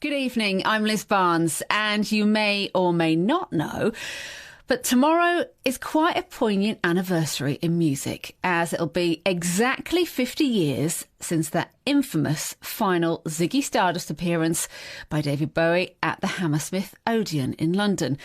Good evening, I'm Liz Barnes, and you may or may not know, but tomorrow is quite a poignant anniversary in music, as it'll be exactly 50 years since that infamous final Ziggy Stardust appearance by David Bowie at the Hammersmith Odeon in London,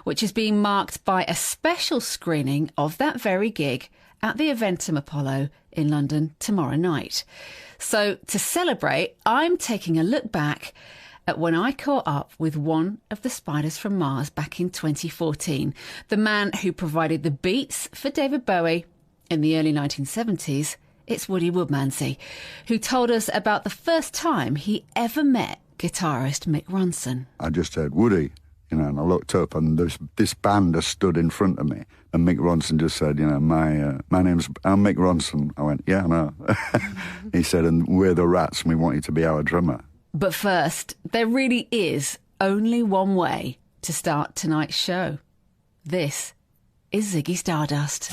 which is being marked by a special screening of that very gig at the Eventum Apollo in London tomorrow night. So to celebrate, I'm taking a look back at when I caught up with one of the Spiders from Mars back in 2014, the man who provided the beats for David Bowie in the early 1970s. It's Woody Woodmansey, who told us about the first time he ever met guitarist Mick Ronson. I just heard Woody, and I looked up and this band has stood in front of me. And Mick Ronson just said, I'm Mick Ronson. I went, yeah, I know. He said, and we're the Rats and we want you to be our drummer. But first, there really is only one way to start tonight's show. This is Ziggy Stardust.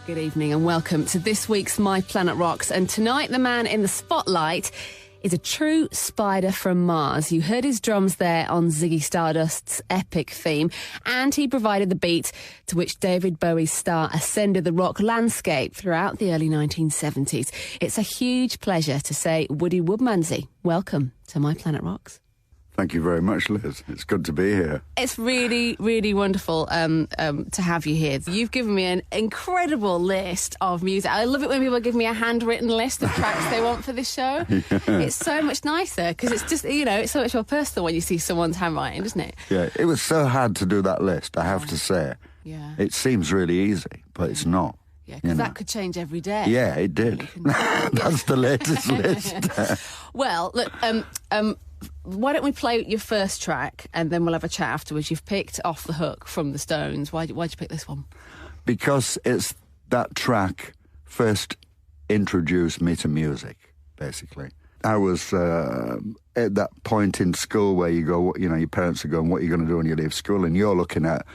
Good evening and welcome to this week's My Planet Rocks. And tonight, the man in the spotlight is a true spider from Mars. You heard his drums there on Ziggy Stardust's epic theme, and he provided the beat to which David Bowie's star ascended the rock landscape throughout the early 1970s. It's a huge pleasure to say, Woody Woodmansey, welcome to My Planet Rocks. Thank you very much, Liz. It's good to be here. It's really, really wonderful to have you here. You've given me an incredible list of music. I love it when people give me a handwritten list of tracks they want for this show. Yeah. It's so much nicer because it's just, it's so much more personal when you see someone's handwriting, isn't it? Yeah, it was so hard to do that list, I have to say. Yeah. It seems really easy, but it's not. Yeah, because that could change every day. Yeah, it did. That's the latest list. Well, look, why don't we play your first track and then we'll have a chat afterwards. You've picked Off the Hook from the Stones. Why'd you pick this one? Because it's that track first introduced me to music, basically. I was at that point in school where you go, your parents are going, what are you going to do when you leave school? And you're looking at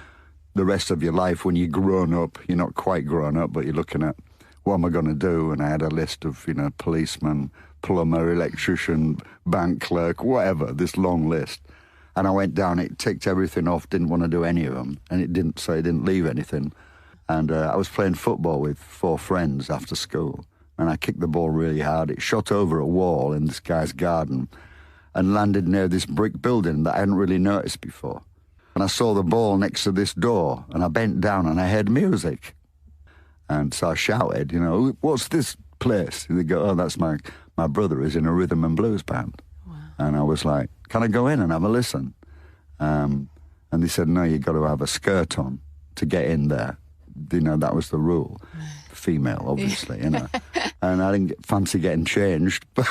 the rest of your life when you're grown up. You're not quite grown up, but you're looking at, what am I going to do? And I had a list of, policeman, plumber, electrician, bank clerk, whatever, this long list. And I went down, it ticked everything off, didn't want to do any of them, and it didn't leave anything. And I was playing football with 4 friends after school, and I kicked the ball really hard. It shot over a wall in this guy's garden and landed near this brick building that I hadn't really noticed before. And I saw the ball next to this door, and I bent down and I heard music. And so I shouted, what's this place? And they go, oh, that's my brother is in a rhythm and blues band. Wow. And I was like, can I go in and have a listen? And they said, no, you've got to have a skirt on to get in there. That was the rule. Female, obviously, And I didn't fancy getting changed, but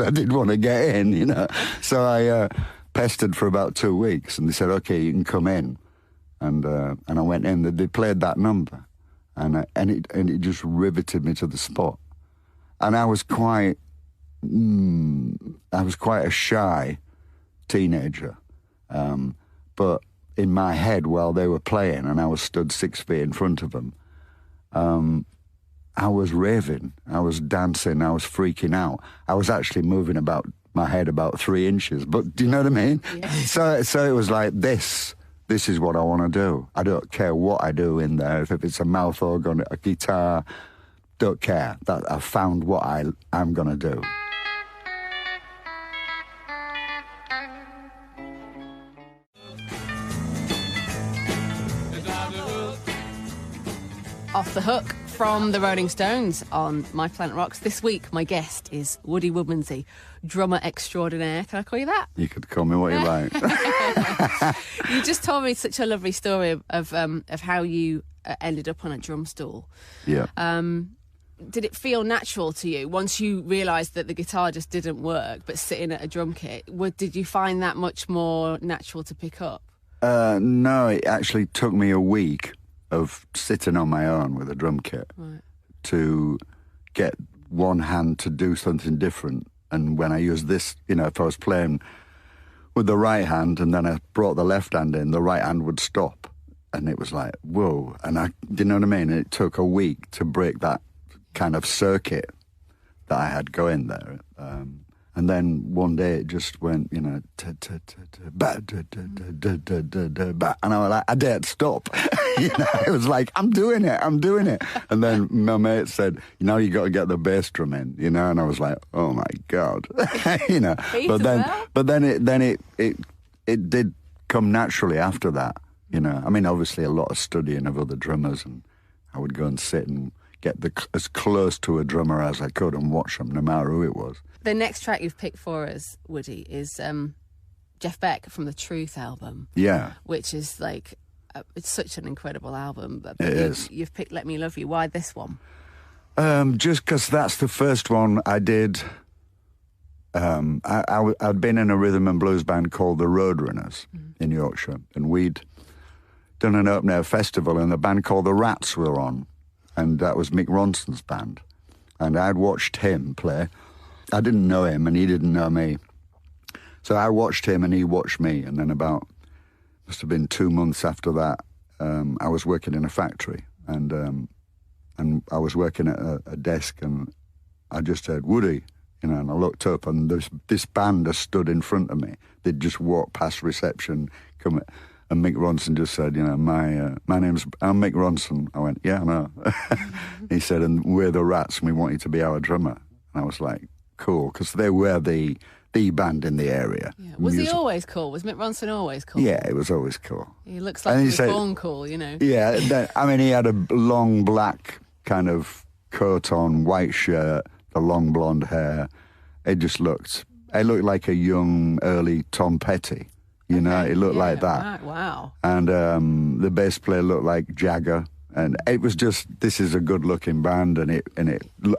I did want to get in, So I pestered for about 2 weeks, and they said, okay, you can come in. And I went in. They played that number, and it just riveted me to the spot. And I was quite a shy teenager. But in my head, while they were playing, and I was stood 6 feet in front of them, I was raving. I was dancing. I was freaking out. I was actually moving my head about 3 inches. But do you know what I mean? Yeah. So it was like, this is what I want to do. I don't care what I do in there. If it's a mouth organ, a guitar, don't care. That I found what I'm going to do. Off the Hook from the Rolling Stones on My Planet Rocks. This week, my guest is Woody Woodmansey, drummer extraordinaire. Can I call you that? You could call me what you like. You just told me such a lovely story of how you ended up on a drum stool. Yeah. Did it feel natural to you once you realised that the guitar just didn't work, but sitting at a drum kit? Did you find that much more natural to pick up? No, it actually took me a week of sitting on my own with a drum kit to get one hand to do something different. And when I used this, if I was playing with the right hand and then I brought the left hand in, the right hand would stop. And it was like, whoa. And you know what I mean? It took a week to break that kind of circuit that I had going there. And then one day it just went, you know, and I was like, I dared stop. You know, it was like, I'm doing it. And then my mate said, you know, you got to get the bass drum in, you know, and I was like, oh my God, you know. But then it did come naturally after that, you know. I mean, obviously a lot of studying of other drummers, and I would go and sit and get as close to a drummer as I could and watch them, no matter who it was. The next track you've picked for us, Woody, is Jeff Beck from the Truth album. Yeah. Which is like, it's such an incredible album. But it is. You've picked Let Me Love You. Why this one? Just because that's the first one I did. I'd been in a rhythm and blues band called the Roadrunners in Yorkshire, and we'd done an open air festival, and a band called the Rats were on, and that was Mick Ronson's band. And I'd watched him play. I didn't know him, and he didn't know me. So I watched him, and he watched me. And then must have been 2 months after that, I was working in a factory, and I was working at a desk, and I just heard, Woody, you know, and I looked up, and this band has stood in front of me. They'd just walked past reception, and Mick Ronson just said, you know, I'm Mick Ronson. I went, yeah, I know. He said, and we're the Rats, and we want you to be our drummer. And I was like, cool, because they were the band in the area. Yeah. Was he always cool? Was Mick Ronson always cool? Yeah, he was always cool. He looks like he was born cool, you know. Yeah, I mean, he had a long black kind of coat on, white shirt, the long blonde hair. It looked like a young, early Tom Petty. You know, it looked like that. Right, wow. And the bass player looked like Jagger. And it was just, this is a good-looking band, and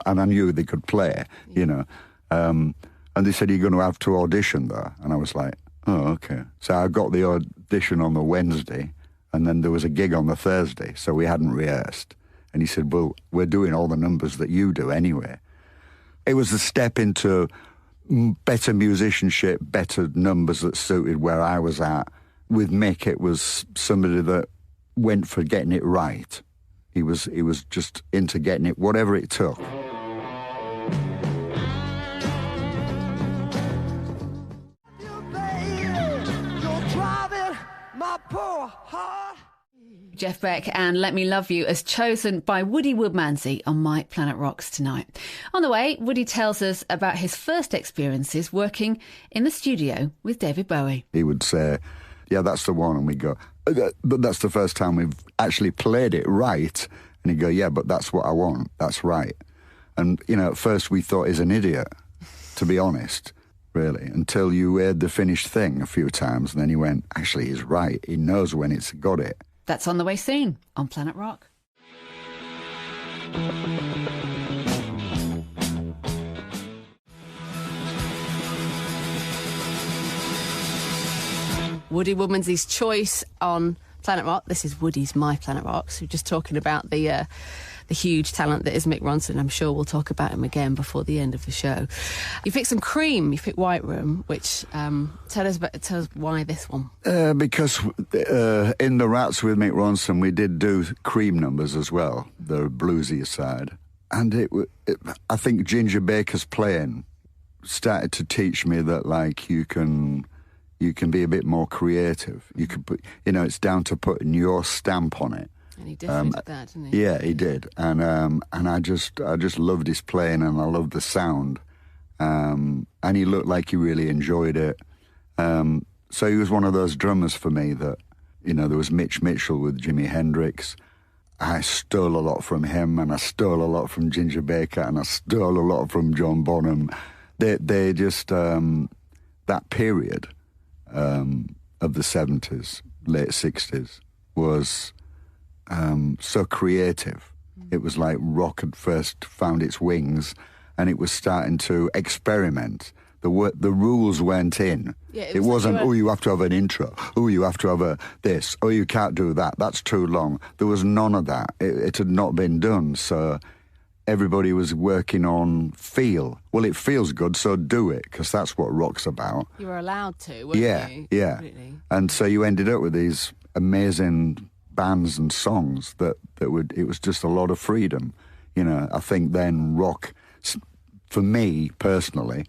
I knew they could play, you know. And they said, you're going to have to audition there. And I was like, oh, okay. So I got the audition on the Wednesday, and then there was a gig on the Thursday, so we hadn't rehearsed. And he said, well, we're doing all the numbers that you do anyway. It was a step into better musicianship, better numbers that suited where I was at. With Mick, it was somebody that went for getting it right. He was just into getting it, whatever it took. Jeff Beck and Let Me Love You, as chosen by Woody Woodmansey on My Planet Rocks tonight. On the way, Woody tells us about his first experiences working in the studio with David Bowie. He would say, yeah, that's the one, and we'd go, but that's the first time we've actually played it right. And he'd go, yeah, but that's what I want, that's right. And, you know, at first we thought he's an idiot, to be honest, really, until you heard the finished thing a few times, and then he went, actually, he's right, he knows when it's got it. That's on the way soon on Planet Rock. Woody Woodmansey's choice on Planet Rock. This is Woody's My Planet Rocks. We're just talking about the huge talent that is Mick Ronson. I'm sure we'll talk about him again before the end of the show. You picked some Cream. You picked White Room, which tell us why this one. Because in the Rats with Mick Ronson, we did do Cream numbers as well, the bluesier side, and I think Ginger Baker's playing started to teach me that, like, you can be a bit more creative. You can put, you know, it's down to putting your stamp on it. And he definitely did that, didn't he? Yeah, he did. And I just loved his playing, and I loved the sound. And he looked like he really enjoyed it. So he was one of those drummers for me that, you know, there was Mitch Mitchell with Jimi Hendrix. I stole a lot from him, and I stole a lot from Ginger Baker, and I stole a lot from John Bonham. They just, that period of the 70s, late 60s, was so creative. It was like rock had first found its wings, and it was starting to experiment. The rules went in. Yeah, it wasn't, oh, you have to have an intro. Oh, you have to have this. Oh, you can't do that. That's too long. There was none of that. It had not been done. So everybody was working on feel. Well, it feels good, so do it, because that's what rock's about. You were allowed to, weren't you? Yeah. Completely. And so you ended up with these amazing bands and songs that it was just a lot of freedom. I think then rock, for me personally,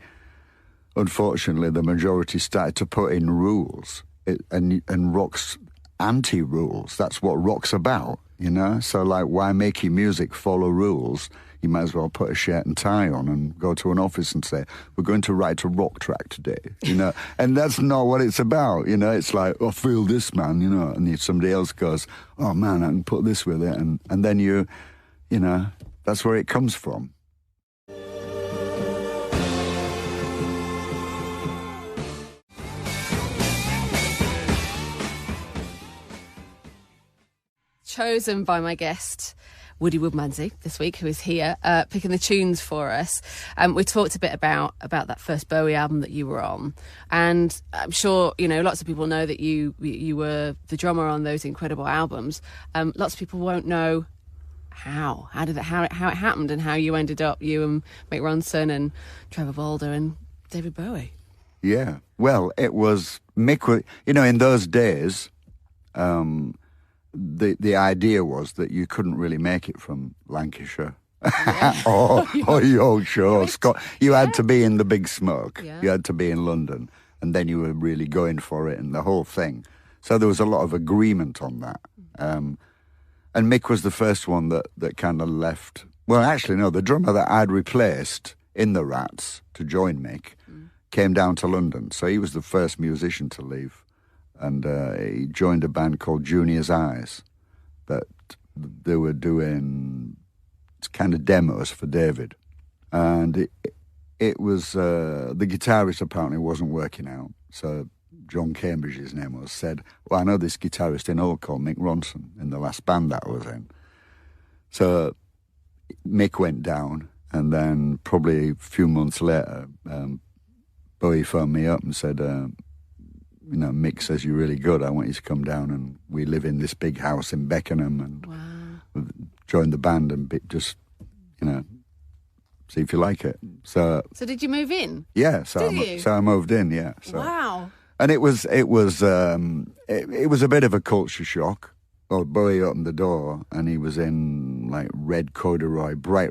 unfortunately, the majority started to put in rules, and rock's anti-rules. That's what rock's about, So, like, why make your music follow rules? You might as well put a shirt and tie on and go to an office and say, we're going to write a rock track today, And that's not what it's about, It's like, oh, feel this, man, And if somebody else goes, oh, man, I can put this with it. And then that's where it comes from. Chosen by my guest, Woody Woodmansey, this week, who is here picking the tunes for us. We talked a bit about that first Bowie album that you were on, and I'm sure lots of people know that you were the drummer on those incredible albums. Lots of people won't know how it happened and how you ended up, you and Mick Ronson and Trevor Bolder and David Bowie. Yeah, well, it was Mick. In those days. The idea was that you couldn't really make it from Lancashire or Yorkshire or Scotland. You had to be in the big smoke. Yeah. You had to be in London, and then you were really going for it and the whole thing. So there was a lot of agreement on that. And Mick was the first one that kind of left. Well, actually, no, the drummer that I'd replaced in the Rats to join Mick came down to London. So he was the first musician to leave. And he joined a band called Junior's Eyes that they were doing kind of demos for David. And it was, the guitarist apparently wasn't working out. So John Cambridge, his name was, said, well, I know this guitarist in Hull called Mick Ronson in the last band that I was in. So Mick went down, and then probably a few months later, Bowie phoned me up and said, Mick says you're really good. I want you to come down, and we live in this big house in Beckenham, and join the band and just, see if you like it. So did you move in? Yeah. So I moved in. Yeah. So. Wow. And it was a bit of a culture shock. Well, Bowie opened the door, and he was in like bright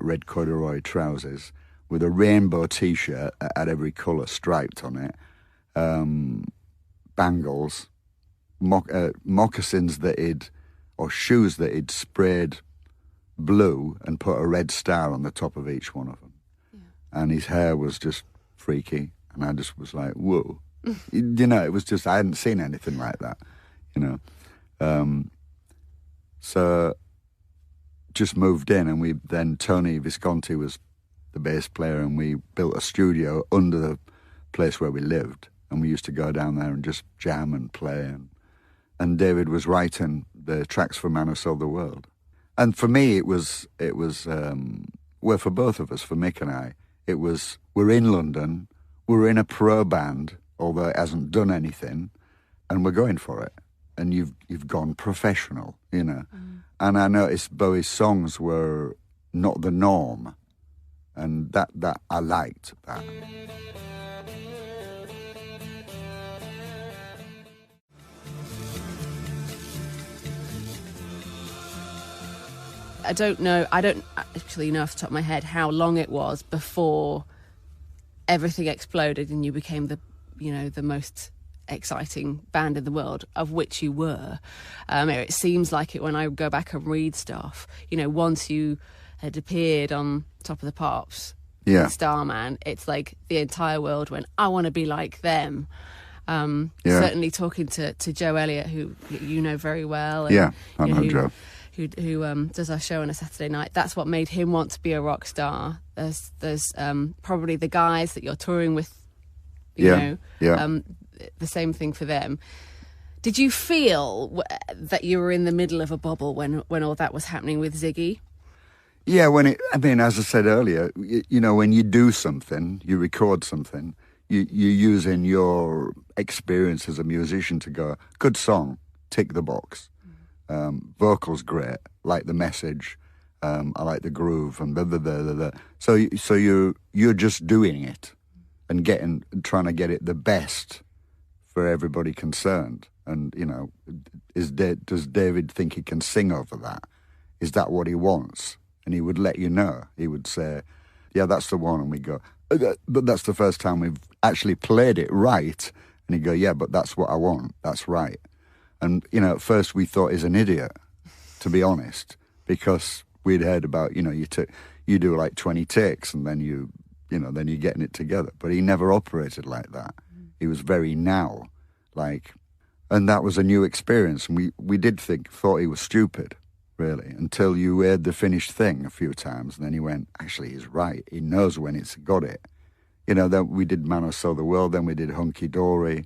red corduroy trousers with a rainbow T-shirt that had every colour striped on it. Bangles, moccasins or shoes that he'd sprayed blue and put a red star on the top of each one of them. Yeah. And his hair was just freaky, and I just was like, whoa. It was just, I hadn't seen anything like that, So just moved in, and Tony Visconti was the bass player, and we built a studio under the place where we lived. And we used to go down there and just jam and play. And David was writing the tracks for Man Who Sold the World. And for me, it was for both of us, for Mick and I, it was, we're in London, we're in a pro band, although it hasn't done anything, and we're going for it. And you've gone professional, And I noticed Bowie's songs were not the norm. And that I liked that. I don't actually know off the top of my head how long it was before everything exploded and you became the most exciting band in the world, of which you were. It seems like it when I go back and read stuff, once you had appeared on Top of the Pops, Starman, it's like the entire world went, I want to be like them. Certainly talking to Joe Elliott, who you know very well. And, I know Joe. Who does our show on a Saturday night. That's what made him want to be a rock star. There's probably the guys that you're touring with, the same thing for them. Did you feel that you were in the middle of a bubble when all that was happening with Ziggy? Yeah, as I said earlier, when you do something, you record something, you're using your experience as a musician to go, good song, tick the box. Vocals great, like the message, I like the groove, and blah, blah, blah, blah, blah. So you're just doing it and trying to get it the best for everybody concerned. And, you know, does David think he can sing over that? Is that what he wants? And he would let you know. He would say, yeah, that's the one. And we go, but that's the first time we've actually played it right. And he'd go, yeah, but that's what I want. That's right. And, you know, at first we thought he's an idiot, to be honest, because we'd heard about, you know, you do like 20 takes and then then you're getting it together. But he never operated like that. He was very now, like, and that was a new experience. And we thought he was stupid, really, until you heard the finished thing a few times. And then he went, actually, he's right. He knows when it's got it. You know, then we did Man Who Sold the World, then we did Hunky Dory.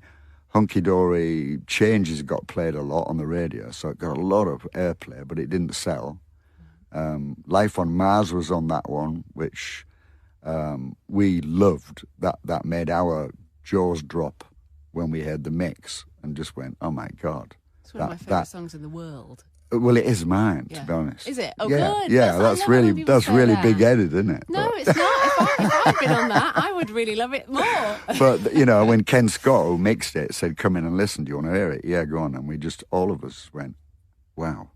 Hunky Dory Changes got played a lot on the radio, so it got a lot of airplay, but it didn't sell. Life on Mars was on that one, which we loved. That made our jaws drop when we heard the mix and just went, oh my God. It's one of my favourite songs in the world. Well, it is mine, to be honest. Is it? Oh, yeah, good. Yeah, that's really big-headed, isn't it? No, it's not. If I'd been on that, I would really love it more. But, you know, when Ken Scott, who mixed it, said, come in and listen, do you want to hear it? Yeah, go on. And we just, all of us went, wow.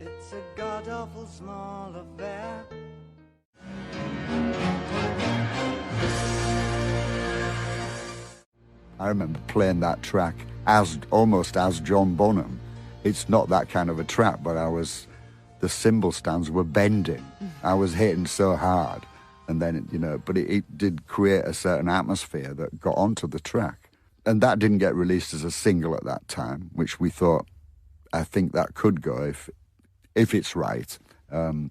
It's a god-awful small affair. I remember playing that track almost as John Bonham. It's not that kind of a track, but the cymbal stands were bending. I was hitting so hard. And then, but it did create a certain atmosphere that got onto the track. And that didn't get released as a single at that time, which we thought, I think that could go if it's right. And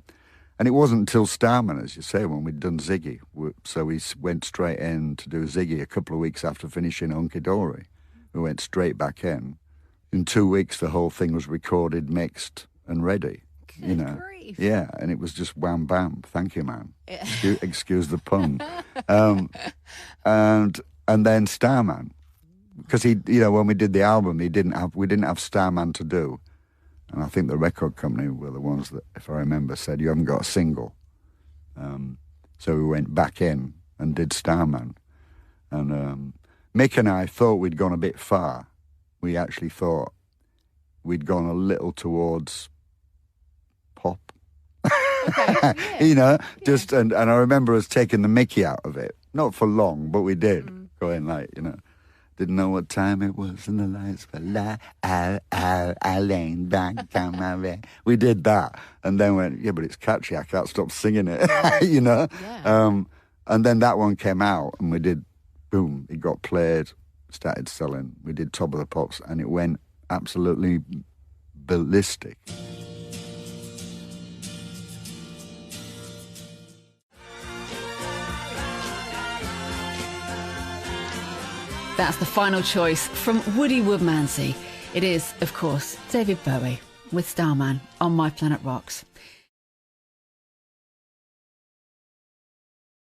it wasn't until Starman, as you say, when we'd done Ziggy. So we went straight in to do Ziggy a couple of weeks after finishing Hunky Dory. We went straight back in. In 2 weeks, the whole thing was recorded, mixed, and ready. Good grief. Yeah, and it was just wham bam. Thank you, man. Yeah. Excuse the pun. And then Starman, because when we did the album, we didn't have Starman to do, and I think the record company were the ones that, if I remember, said you haven't got a single. So we went back in and did Starman, and Mick and I thought we'd gone a bit far. We actually thought we'd gone a little towards pop. Okay, yeah. And I remember us taking the mickey out of it. Not for long, but we did. Going like, didn't know what time it was and the lights were light. I leaned back down my bed. We did that. And then went, yeah, but it's catchy. I can't stop singing it, Yeah. And then that one came out and we did, boom, it got played. Started selling. We did Top of the Pops, and it went absolutely ballistic. That's the final choice from Woody Woodmansey. It is, of course, David Bowie with Starman on My Planet Rocks.